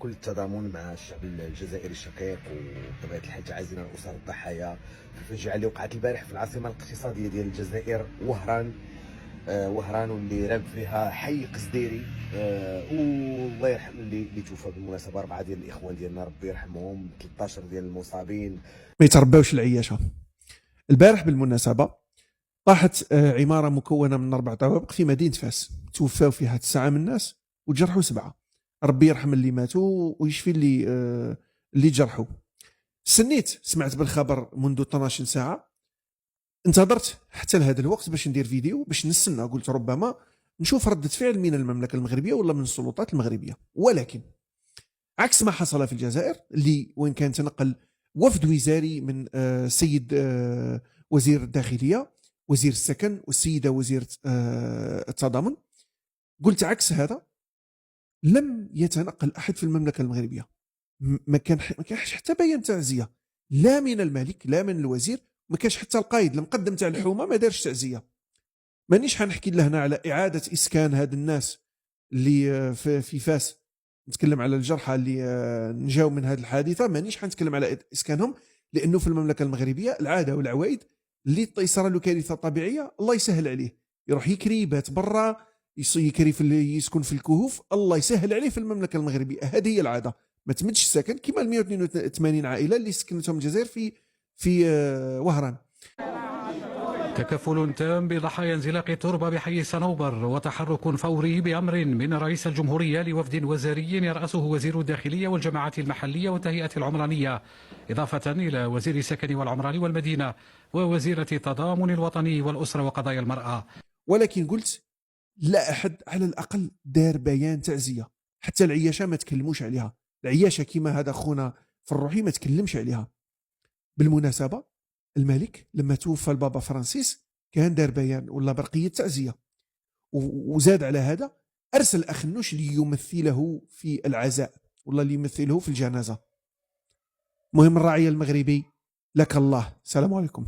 كل التضامن مع الشعب الجزائري الشقيق، وبطبيعة الحال تعازينا لأسر الضحايا في الفجعة اللي وقعت البارح في العاصمة الاقتصادية ديال الجزائر وهران. وهران واللي راب فيها حي قصديري. والله يرحم اللي توفى بالمناسبة 4 ديال الإخوان ديالنا، ربي يرحمهم، 13 ديال المصابين. ما يترباوش العياشة. البارح بالمناسبة طاحت عمارة مكونة من 4 طوابق في مدينة فاس، توفاو فيها 9 من الناس وجرحوا 7. ربي يرحم اللي ماتوا ويشفي اللي جرحوا. سمعت بالخبر منذ 12 ساعة، انتظرت حتى لهذا الوقت باش ندير فيديو باش نستنى، قلت ربما نشوف ردة فعل من المملكة المغربية ولا من السلطات المغربية، ولكن عكس ما حصل في الجزائر اللي وين كان تنقل وفد وزاري من سيد وزير الداخلية، وزير السكن، والسيدة وزيرة التضامن. قلت عكس هذا لم يتنقل أحد في المملكة المغربية، ما كانش حتى بيان تعزية، لا من الملك لا من الوزير، ما كانش حتى القائد المقدم تاع الحومة ما دارش تعزية. مانيش حنحكي لهنا على إعادة إسكان هاد الناس اللي في فاس، نتكلم على الجرحى اللي نجاو من هذه الحادثة، مانيش حنتكلم على إسكانهم، لأنه في المملكة المغربية العادة والعوايد اللي يصير له كارثة طبيعية الله يسهل عليه، يروح يكري يبات برا، يكري يسكن في الكهوف، الله يسهل عليه في المملكة المغربية. هذه هي العادة، ما تمدش السكن كما ال 182 عائلة اللي سكنتهم الجزائر في وهران. تكفل تام بضحايا انزلاق التربة بحي صنوبر، وتحرك فوري بأمر من رئيس الجمهورية لوفد وزاري يرأسه وزير الداخلية والجماعات المحلية والتهيئة العمرانية، إضافة إلى وزير السكن والعمران والمدينة ووزيرة التضامن الوطني والأسرة وقضايا المرأة. ولكن قلت لا أحد على الأقل دار بيان تعزية، حتى العياشة ما تكلموش عليها، العياشة كما هذا أخونا فالروحي ما تكلمش عليها. بالمناسبة الملك لما توفى البابا فرانسيس كان دار بيان ولا برقية تعزية، وزاد على هذا أرسل أخنوش ليمثله في العزاء ولا ليمثله في الجنازة. مهم الراعي المغربي لك الله. السلام عليكم.